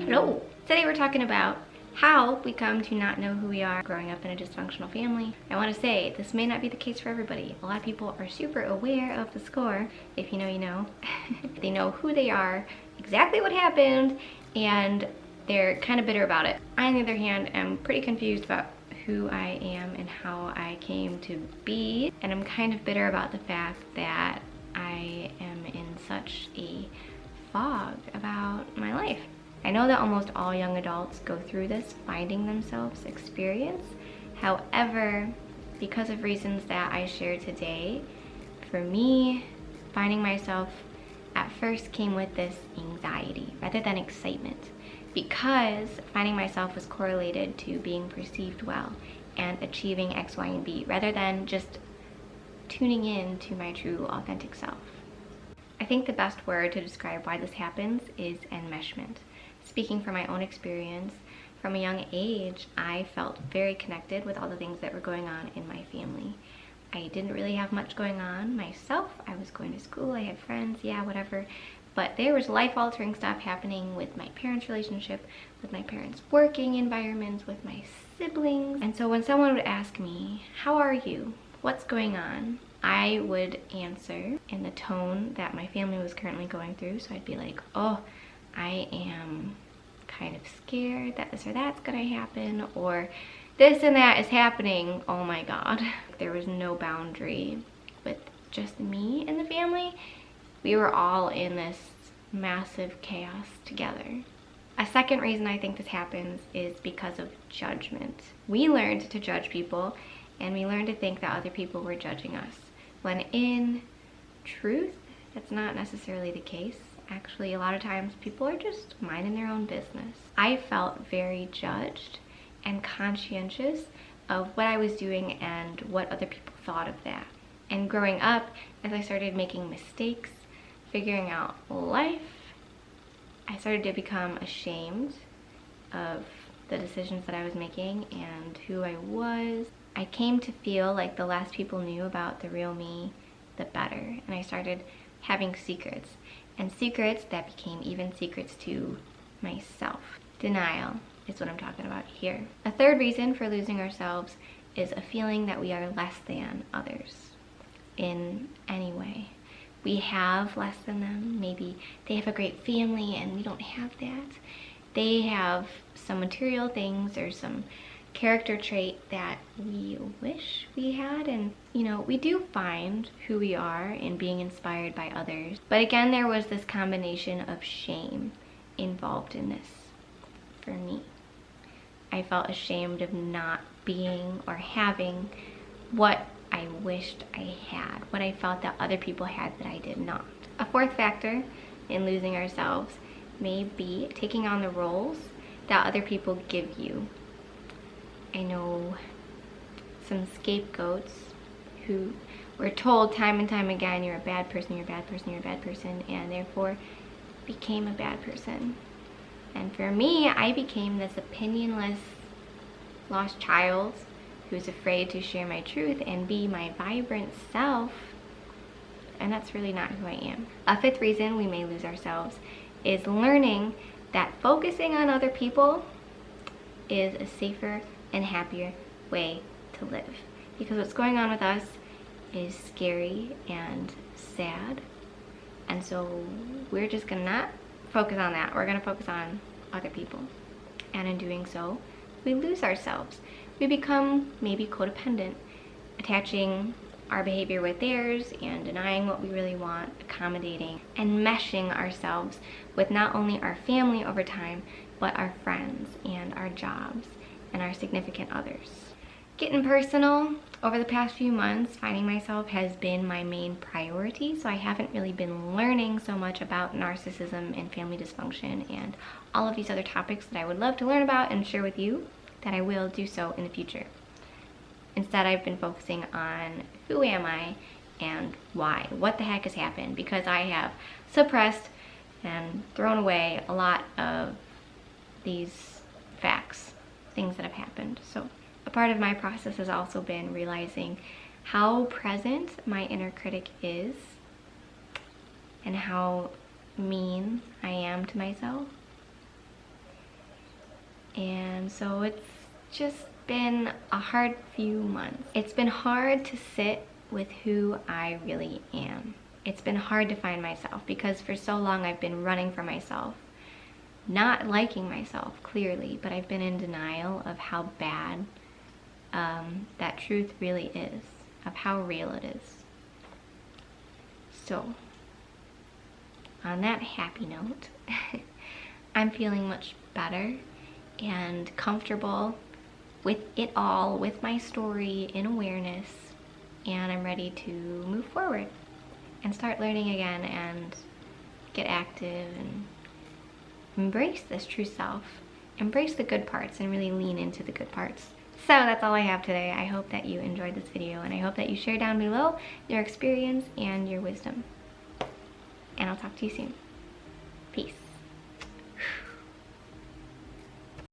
Hello! Today we're talking about how we come to not know who we are growing up in a dysfunctional family. I want to say this may not be the case for everybody. A lot of people are super aware of the score. If you know, you know. They know who they are, exactly what happened, and they're kind of bitter about it. I, on the other hand, am pretty confused about who I am and how I came to be, and I'm kind of bitter about the fact that I am in such a fog about my life. I know that almost all young adults go through this finding themselves experience. However, because of reasons that I share today, for me, finding myself at first came with this anxiety rather than excitement, because finding myself was correlated to being perceived well and achieving X, Y, and B rather than just tuning in to my true authentic self. I think the best word to describe why this happens is enmeshment. Speaking from my own experience, from a young age, I felt very connected with all the things that were going on in my family. I didn't really have much going on myself. I was going to school, I had friends, yeah, whatever. But there was life-altering stuff happening with my parents' relationship, with my parents' working environments, with my siblings. And so when someone would ask me, how are you? What's going on? I would answer in the tone that my family was currently going through. So I'd be like, oh, I am kind of scared that this or that's gonna happen, or this and that is happening, oh my god. There was no boundary with just me and the family. We were all in this massive chaos together. A second reason I think this happens is because of judgment. We learned to judge people, and we learned to think that other people were judging us, when in truth, that's not necessarily the case. Actually, a lot of times people are just minding their own business. I felt very judged and conscientious of what I was doing and what other people thought of that. And growing up, as I started making mistakes, figuring out life, I started to become ashamed of the decisions that I was making and who I was. I came to feel like the less people knew about the real me, the better. And I started having secrets. And secrets that became even secrets to myself. Denial is what I'm talking about here. A third reason for losing ourselves is a feeling that we are less than others in any way. We have less than them. Maybe they have a great family and we don't have that. They have some material things or some character trait that we wish we had, and you know, we do find who we are in being inspired by others. But again, there was this combination of shame involved in this for me. I felt ashamed of not being or having what I wished I had, what I felt that other people had that I did not. A fourth factor in losing ourselves may be taking on the roles that other people give you. I know some scapegoats who were told time and time again, you're a bad person, you're a bad person, you're a bad person, and therefore became a bad person. And for me, I became this opinionless, lost child who's afraid to share my truth and be my vibrant self, and that's really not who I am. A fifth reason we may lose ourselves is learning that focusing on other people is a safer and happier way to live, because what's going on with us is scary and sad, and so we're just gonna not focus on that. We're gonna focus on other people, and in doing so we lose ourselves. We become maybe codependent, attaching our behavior with theirs and denying what we really want, accommodating and meshing ourselves with not only our family over time, but our friends and our jobs and our significant others. Getting personal, over the past few months, finding myself has been my main priority, so I haven't really been learning so much about narcissism and family dysfunction and all of these other topics that I would love to learn about and share with you, that I will do so in the future. Instead, I've been focusing on who am I and why, what the heck has happened, because I have suppressed and thrown away a lot of these facts, things that have happened. So a part of my process has also been realizing how present my inner critic is and how mean I am to myself. And so it's just been a hard few months. It's been hard to sit with who I really am. It's been hard to find myself because for so long I've been running from myself, not liking myself clearly, but I've been in denial of how bad that truth really is, of how real it is. So, on that happy note, I'm feeling much better and comfortable with it all, with my story in awareness, and I'm ready to move forward and start learning again and get active and embrace this true self, embrace the good parts and really lean into the good parts. So that's all I have today. I hope that you enjoyed this video, and I hope that you share down below your experience and your wisdom. And I'll talk to you soon.